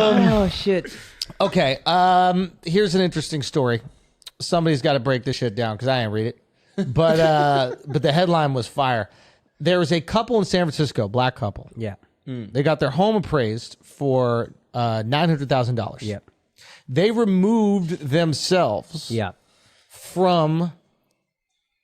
Oh shit. Okay. Here's an interesting story. Somebody's got to break this shit down because I didn't read it. But the headline was fire. There was a couple in San Francisco, black couple. Yeah. They got their home appraised for $900,000. Yeah. They removed themselves Yeah. from.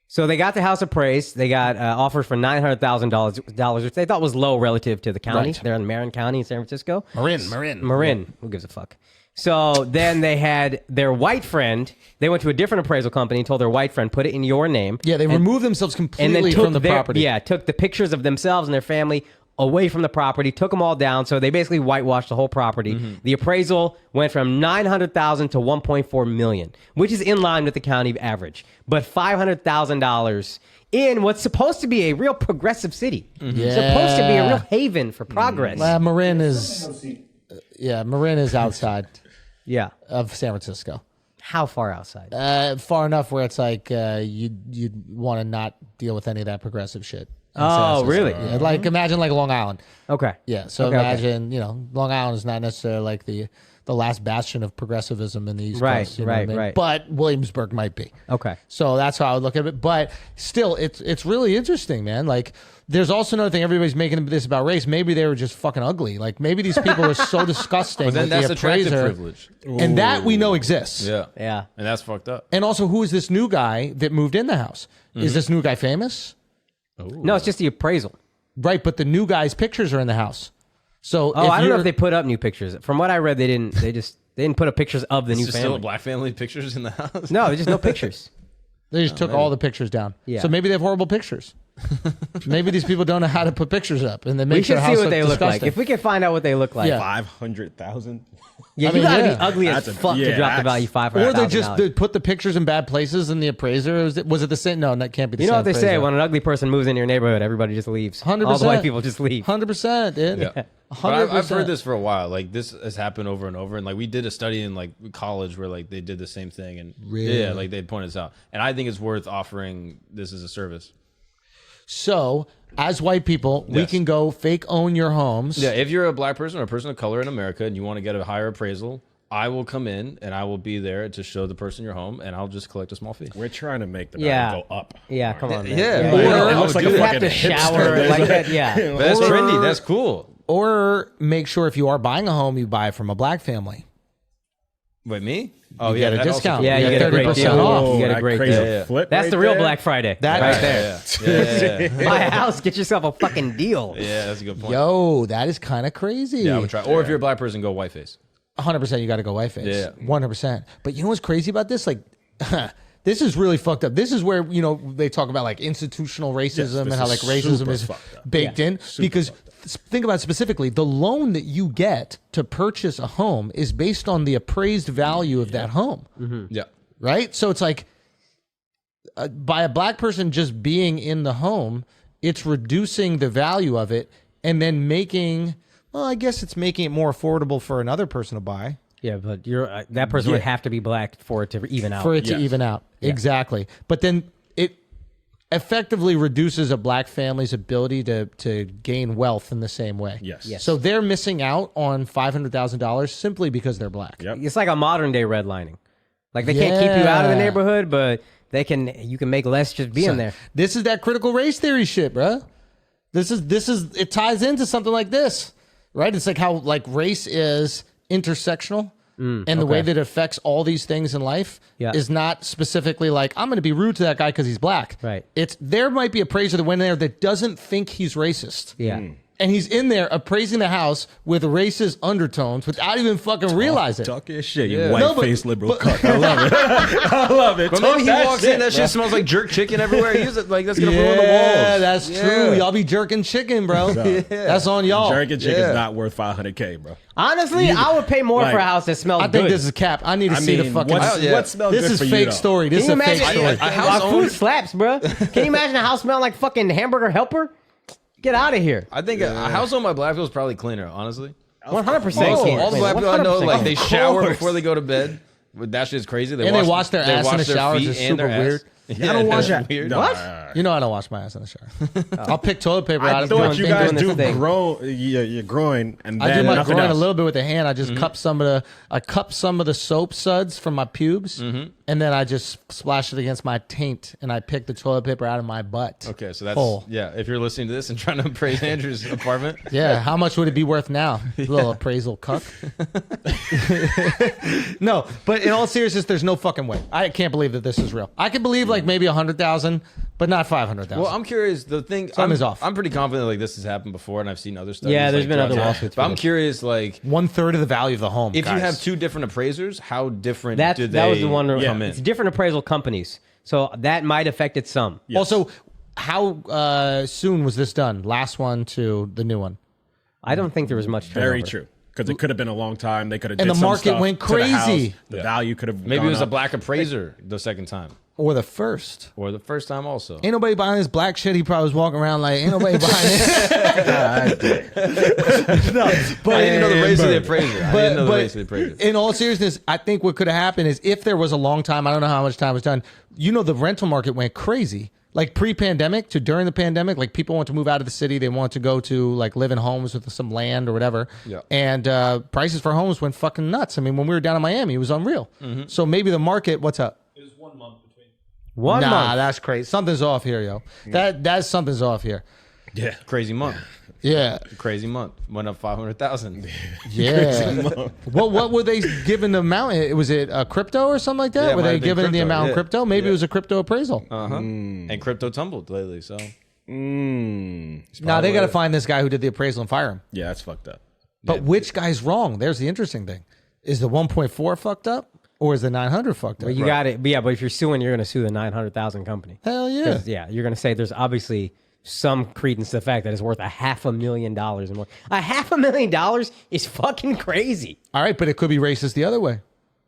So they got the house appraised. They got offers for $900,000, which they thought was low relative to the county. Right. They're in Marin County in San Francisco. Marin. Who gives a fuck? So then they had their white friend. They went to a different appraisal company and told their white friend, put it in your name. Yeah, they removed themselves completely from the property. Yeah, took the pictures of themselves and their family away from the property, took them all down. So they basically whitewashed the whole property. Mm-hmm. The appraisal went from $900,000 to $1.4 million, which is in line with the county average. But $500,000 in what's supposed to be a real progressive city. Mm-hmm. Yeah. Supposed to be a real haven for progress. Marin is outside. Yeah. Of San Francisco. How far outside? Far enough where it's like you'd want to not deal with any of that progressive shit. Oh, really? Yeah, like imagine like Long Island. Okay. Yeah. So imagine Long Island is not necessarily like the last bastion of progressivism in the East Coast. Right. But Williamsburg might be. Okay. So that's how I would look at it. But still, it's really interesting, man. Like, there's also another thing. Everybody's making this about race. Maybe they were just fucking ugly. Like, maybe these people are so disgusting. But then with that's the attractive appraiser, privilege. and that we know exists. Yeah. Yeah. And that's fucked up. And also, who is this new guy that moved in the house? Is this new guy famous? No, it's just the appraisal. Right, but the new guy's pictures are in the house. So I don't know if they put up new pictures. From what I read, they didn't. They didn't put up pictures of the new family. Still black family pictures in the house? No, there's just no pictures. They just took all the pictures down. Yeah. So maybe they have horrible pictures. Maybe these people don't know how to put pictures up, and they make We should their see house what they look like. disgusting. If we can find out what they look like. Yeah. 500,000. Yeah, you gotta be ugly as fuck to drop the value $500,000. Or they just put the pictures in bad places in the appraiser. Was it the same? No, that can't be the same. You know what they say? appraiser. When an ugly person moves into your neighborhood, everybody just leaves. 100%. All the white people just leave. 100%, dude. Yeah. 100%. I've heard this for a while. Like, this has happened over and over. And like, we did a study in like college where like they did the same thing. And Really? yeah, like they pointed this out. And I think it's worth offering this as a service. So, as white people, we Yes. can go fake own your homes. Yeah, if you're a black person or a person of color in America and you want to get a higher appraisal, I will come in and I will be there to show the person your home, and I'll just collect a small fee. We're trying to make the Yeah. value go up. Yeah, come on, man. Yeah. Or- It looks like You a have fucking to shower hipster. like that. Yeah. But that's trendy. That's cool. Or make sure if you are buying a home, you buy it from a black family. Wait, me? Oh, You yeah. get a that also discount. cool. Yeah, you get a great 30% deal. off. You get a that great crazy deal. Yeah. flip That's right the real there. Black Friday. That right right there. Yeah. Buy a house, get yourself a fucking deal. Yeah, that's a good point. Yo, that is kind of crazy. Yeah, I would try. Or if you're a black person, go whiteface. 100% you got to go white face. Yeah. 100%. But you know what's crazy about this? Like, this is really fucked up. This is where, they talk about like institutional racism and this how like is racism super is fucked up. baked in. Because think about it specifically, the loan that you get to purchase a home is based on the appraised value of that home. Mm-hmm. Yeah. Right? So it's like by a black person just being in the home, it's reducing the value of it and then making, well, I guess it's making it more affordable for another person to buy. Yeah, but you're that person would have to be black for it to even out. For it to even out. Exactly. But then it effectively reduces a black family's ability to gain wealth in the same way. Yes. So they're missing out on $500,000 simply because they're black. Yep. It's like a modern day redlining. Like they can't keep you out of the Yeah. neighborhood, but you can make less just being there. This is that critical race theory shit, bro. This is it ties into something like this, right? It's like how like race is intersectional, and the way that it affects all these things in life is not specifically like I'm going to be rude to that guy because he's black. Right. It's there might be a appraiser that went in there that doesn't think he's racist. Yeah. And he's in there appraising the house with racist undertones without even fucking realize it. Talk your shit, you Yeah. white-faced liberal cuck. I love it. I love it. But Talk maybe he that walks shit, in, that bro. shit smells like jerk chicken everywhere. He's like, that's going to ruin the walls. Yeah, that's true. Y'all be jerking chicken, bro. That's on y'all. Jerking chicken's Yeah. not worth $500K, bro. Honestly, I would pay more like, for a house that smells I think good. this is cap. I need to see the fucking. what smells This good is for you, fake though? story. This is Can a you fake imagine? story. A house Our food owned- slaps, bro. Can you imagine a house smelling like fucking hamburger helper? Get out of here. I think a house owned by black people is probably cleaner, honestly. 100%. All the black people I know, like, they shower course. before they go to bed. That shit's crazy. And they wash their ass in the their showers. feet It's and their super ass. weird. I don't wash that's that. weird. No, You know I don't wash my ass in the shower. I'll pick toilet paper out I of thought the you guys doing this do thing. your groin and I then do my nothing groin else. a little bit with the hand. I just cup some of the soap suds from my pubes, and then I just splash it against my taint, and I pick the toilet paper out of my butt. Okay, so that's hole. yeah. If you're listening to this and trying to appraise Andrew's apartment, Yeah, how much would it be worth now? Little appraisal cuck. No, but in all seriousness, there's no fucking way. I can't believe that this is real. I can believe like maybe 100,000, but not 500,000. well, I'm curious. The thing, Something's off. I'm pretty confident like this has happened before, and I've seen other stuff. Yeah, there's been other lawsuits But for I'm this. curious, like 1/3 of the value of the home. if you guys. have two different appraisers, how different That do that was they the one. come It's in? different appraisal companies, so that might affect it some. Yes. Also, how soon was this done? Last one to the new one. I don't think there was much. Very turnover. true. Because it could have been a long time. They could have And did the some market stuff went to the house. crazy. The value could have Maybe gone it was a up. black appraiser the second time, Or the first. or the first time also. Ain't nobody buying this black shit. He probably was walking around like, ain't nobody buying it. No, but I didn't know the race of the appraiser. I didn't know the race of the appraiser. in all seriousness, I think what could have happened is if there was a long time, I don't know how much time was done. You know, the rental market went crazy. Like pre-pandemic to during the pandemic, like people want to move out of the city. They want to go to like live in homes with some land or whatever. Yeah. And prices for homes went fucking nuts. I mean, when we were down in Miami, it was unreal. Mm-hmm. So maybe the market, what's up? One Nah, month. that's crazy. Something's off here, yo. That's something's off here. Yeah. Crazy month. Yeah. Crazy month. Went up 500,000. Yeah. What were they giving the amount? Was it crypto or something like that? Yeah, it were might they have been giving the crypto, amount in yeah. crypto? Maybe Yeah. it was a crypto appraisal. And crypto tumbled lately. So Now they got to find this guy who did the appraisal and fire him. Yeah, that's fucked up. But which guy's wrong? There's the interesting thing. Is the 1.4 fucked up or is the 900 fucked up? But you got it. But yeah, but if you're suing, you're going to sue the 900,000 company. Hell yeah. 'Cause, yeah, you're going to say there's obviously some credence to the fact that it's worth $500,000 and more. $500,000 is fucking crazy. All right, but it could be racist the other way.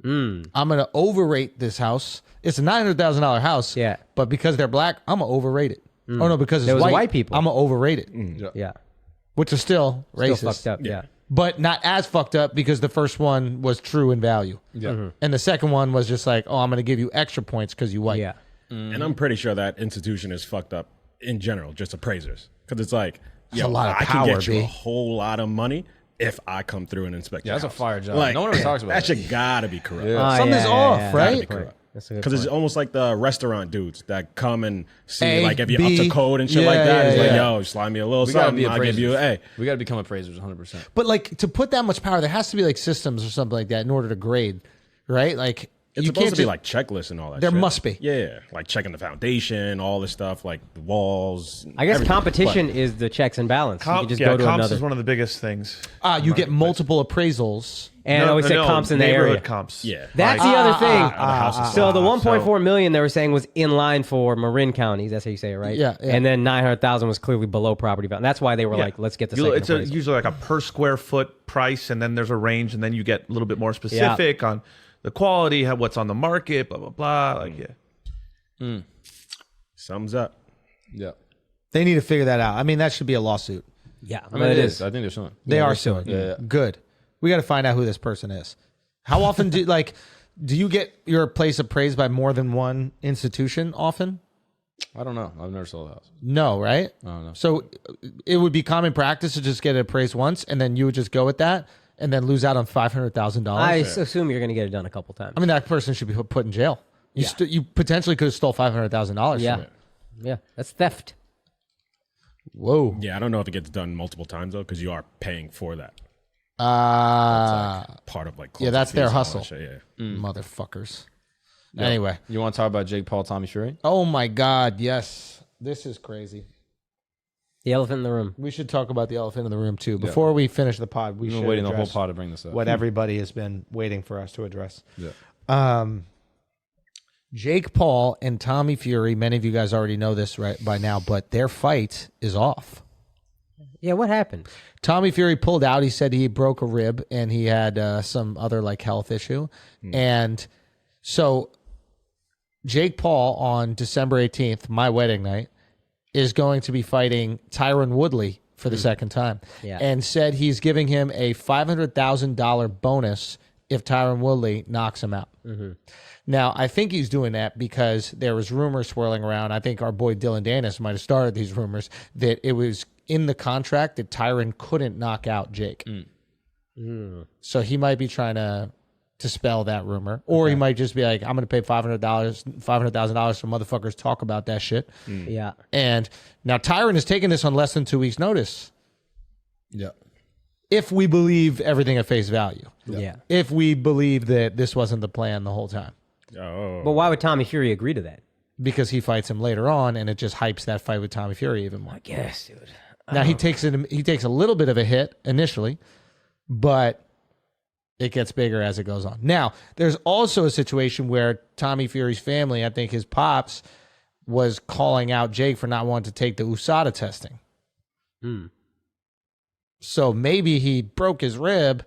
I'm going to overrate this house. It's a $900,000 house. Yeah. But because they're black, I'm going to overrate it. Oh, no, because it's There was white, white people. I'm going to overrate it, Yeah, which is still still racist. fucked up. Yeah. But not as fucked up because the first one was true in value. yeah. And the second one was just like, oh, I'm going to give you extra points because you white. Yeah. And I'm pretty sure that institution is fucked up in general, just appraisers. Because it's like, a yo, lot of I power, can get you B. a whole lot of money if I come through and inspect Yeah, your that's a house. fire job. Like, No one ever talks about that. that. Shit gotta be corrupt. Something's off, right? That's a good point. That's a good Because it's point. almost like the restaurant dudes that come and see, A, like, if you're B. up to code and shit Yeah, like that. yeah, It's like, yeah. yo, slide me a little We gotta something, be I'll appraisers. give you a A. We gotta become appraisers 100%. But like to put that much power, there has to be like systems or something like that in order to grade, right? Like It's you supposed can't to be just- like checklists and all that There shit. must be. Yeah, like checking the foundation, all this stuff, like the walls. I guess everything. competition is the checks and balance. You can just go to comps another. is one of the biggest things. you get multiple appraisals. And I always say comps in the neighborhood area. comps. Yeah. That's the other thing. houses. So the 1.4 million they were saying was in line for Marin counties. That's how you say it, right? Yeah, yeah. And then 900,000 was clearly below property value. And that's why they were like, let's get the second It's appraisal. usually like a per square foot price, and then there's a range, and then you get a little bit more specific on the quality, what's on the market, blah blah blah. Like Sums up. Yeah. They need to figure that out. I mean, that should be a lawsuit. Yeah, I mean, it is. I think there's something. They are suing. Yeah. Good. We got to find out who this person is. How often do you get your place appraised by more than one institution often? I don't know. I've never sold a house. No, right? I don't know. So it would be common practice to just get it appraised once, and then you would just go with that, and then lose out on $500,000. I assume you're going to get it done a couple times. I mean, that person should be put in jail. You potentially could have stole $500,000. yeah. From it. Yeah. That's theft. Whoa. Yeah, I don't know if it gets done multiple times though, because you are paying for that. Part of like yeah, that's closing their fees and all hustle. that shit, yeah. Motherfuckers. Anyway. You want to talk about Jake Paul, Tommy Fury? Oh my God. Yes. This is crazy. The elephant in the room. We should talk about the elephant in the room too. Before we finish the pod, we We've should been waiting the whole address pod to bring this up. what everybody has been waiting for us to address. Yeah. Jake Paul and Tommy Fury, many of you guys already know this right by now, but their fight is off. Yeah, what happened? Tommy Fury pulled out. He said he broke a rib and he had some other like health issue. And so Jake Paul on December 18th, my wedding night, is going to be fighting Tyron Woodley for the second time. Yeah. And said he's giving him a $500,000 bonus if Tyron Woodley knocks him out. Now, I think he's doing that because there was rumors swirling around. I think our boy Dylan Danis might have started these rumors that it was in the contract that Tyron couldn't knock out Jake. So he might be trying to spell that rumor, or he might just be like, "I'm going to pay $500,000 for motherfuckers talk about that shit." Yeah. And now Tyron is taking this on less than 2 weeks' notice. Yeah. If we believe everything at face value, Yeah. if we believe that this wasn't the plan the whole time, Oh. But why would Tommy Fury agree to that? because he fights him later on, and it just hypes that fight with Tommy Fury even more. Yes, dude. Now he takes a little bit of a hit initially, but it gets bigger as it goes on. Now, there's also a situation where Tommy Fury's family, I think his pops, was calling out Jake for not wanting to take the USADA testing. So maybe he broke his rib,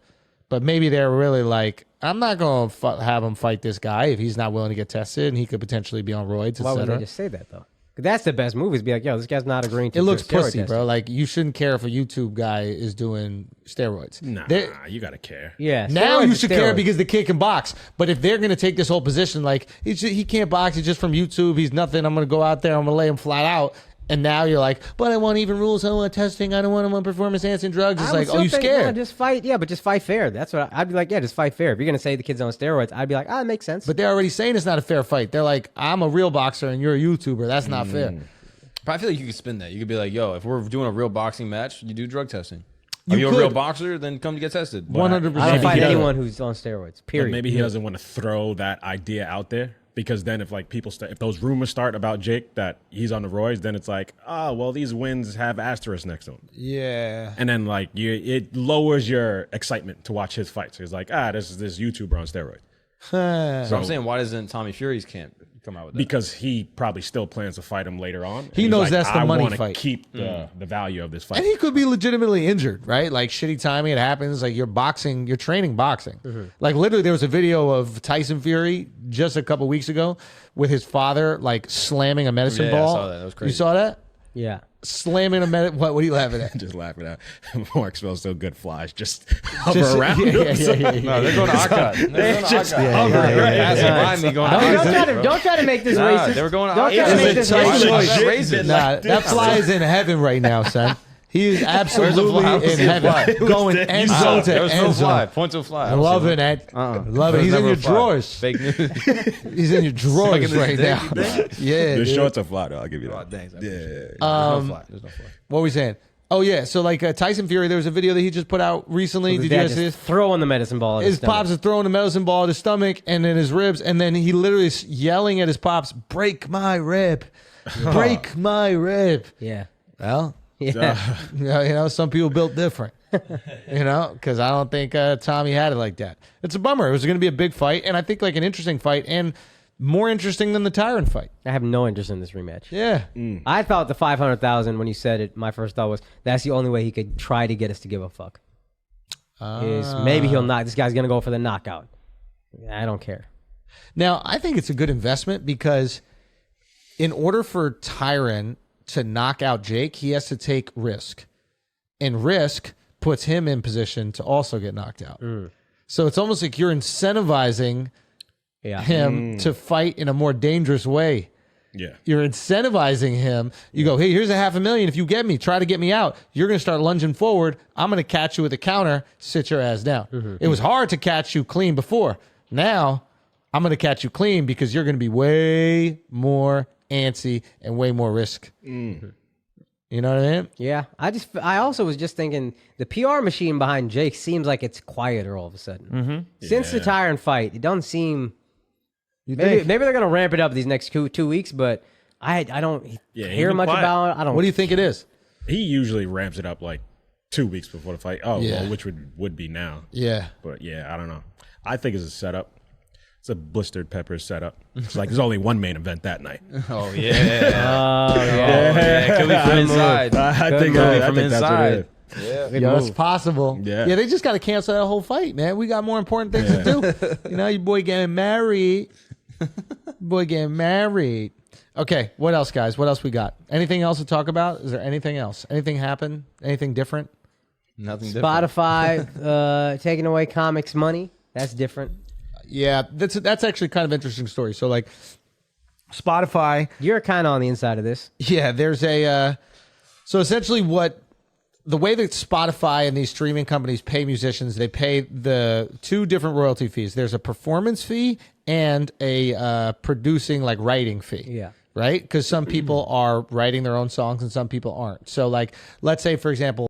but maybe they're really like, I'm not going to have him fight this guy if he's not willing to get tested, and he could potentially be on roids, Why would etc. they just say that, though? 'Cause that's the best move is be like, yo, this guy's not agreeing to It looks steroid pussy, testing. bro. Like, you shouldn't care if a YouTube guy is doing steroids. Nah, They- you gotta care. Yeah. Now steroids you are should care steroids. because the kid can box. But if they're going to take this whole position, like, he can't box, he's just from YouTube, he's nothing, I'm going to go out there, I'm going to lay him flat out. And now you're like, but I want even rules, I want testing, I don't want him on performance enhancing drugs. It's I would like, still you think, scared. No, just fight. Yeah, but just fight fair. That's what I'd be like. Yeah, just fight fair. If you're gonna say the kid's on steroids, I'd be like, it makes sense. But they're already saying it's not a fair fight. They're like, I'm a real boxer and you're a YouTuber. That's not fair. But I feel like you could spin that. You could be like, yo, if we're doing a real boxing match, you do drug testing. You Are you could. a real boxer? Then come to get tested. 100%. I don't Maybe fight he doesn't. anyone who's on steroids. But Period. maybe he doesn't want to throw that idea out there, because then if like people if those rumors start about Jake that he's on the roids, then it's like, oh well, these wins have asterisks next to them, Yeah. and then like it lowers your excitement to watch his fights. So it's like, this is this YouTuber on steroids. So I'm saying, why doesn't Tommy Fury's camp come out with that? Because he probably still plans to fight him later on. And He he's knows like, that's the I money wanna fight. keep the value of this fight. And he could be legitimately injured, right? Like shitty timing, it happens. Like you're training boxing. Like literally, there was a video of Tyson Fury just a couple weeks ago with his father like slamming a medicine Yeah, ball. I saw that. That was crazy. You saw that? yeah. Slamming what are you laughing at? Just laughing at Mark smells so good. Flies just hover Just- around. yeah, him. yeah, So- yeah, yeah. No, they're going to Akaash. They're going to just Akaash. hovering right Passing yeah. by me going to No, Akaash. don't try to make this Nah, racist. they were going to Don't try to Akaash. make this Why is it racist. racist? Nah, that fly is in heaven right now, son. He is absolutely fly? in heaven, going end zone to There was no end fly. zone. Point to a fly. I love it, Ed. Love it. He's in your drawers. Fake news. He's in your drawers Sucking right his now. dick, Yeah. The dude. shorts are fly though. I'll give you that. Oh, thanks. I Yeah. appreciate it. There's no fly. There's no fly. What were we saying? Oh yeah, so like Tyson Fury, there was a video that he just put out recently. His Did you dad guys see just this? throwing the medicine ball at His stomach. pops is throwing a medicine ball at his stomach and then his ribs, and then he literally is yelling at his pops, "Break my rib, break my rib." Yeah. Well, Yeah. you know, some people built different. You know, because I don't think Tommy had it like that. It's a bummer. It was going to be a big fight, and I think like an interesting fight, and more interesting than the Tyron fight. I have no interest in this rematch. Yeah. I thought the 500,000 when you said it. My first thought was that's the only way he could try to get us to give a fuck. Is maybe he'll knock. This guy's gonna go for the knockout. I don't care. Now, I think it's a good investment because in order for Tyron to knock out Jake, he has to take risk. And risk puts him in position to also get knocked out. So it's almost like you're incentivizing Yeah. him to fight in a more dangerous way. Yeah. You're incentivizing him. You go, hey, here's $500,000. If you get me, try to get me out. You're going to start lunging forward. I'm going to catch you with a counter. Sit your ass down. It was hard to catch you clean before. Now, I'm going to catch you clean because you're going to be way more antsy and way more risk. You know what I mean? Yeah. I also was just thinking the PR machine behind Jake seems like it's quieter all of a sudden. Since the Tyron fight, it doesn't seem. Maybe they're gonna ramp it up these next 2 weeks, but I don't hear been much quiet. about it. I don't. What do you think it is? He usually ramps it up like 2 weeks before the fight. Oh, Yeah. well, which would be now. Yeah. But yeah, I don't know. I think it's a setup. It's a blistered peppers setup. It's like there's only one main event that night. Oh, yeah. Can we from inside? I think from that's what it inside. is. Yeah, it's possible. Yeah. They just got to cancel that whole fight, man. We got more important things to do. You know, your boy getting married. Okay, what else, guys? What else we got? Anything else to talk about? Is there anything else? Anything happen? Anything different? Nothing different. Spotify taking away comics money. That's different. Yeah, that's actually kind of interesting story. So like Spotify, You're kind of on the inside of this. yeah, there's a so essentially the way that Spotify and these streaming companies pay musicians, they pay the two different royalty fees. There's a performance fee and a producing, like, writing fee. Yeah. Right? Because some people are writing their own songs and some people aren't. So like, let's say, for example,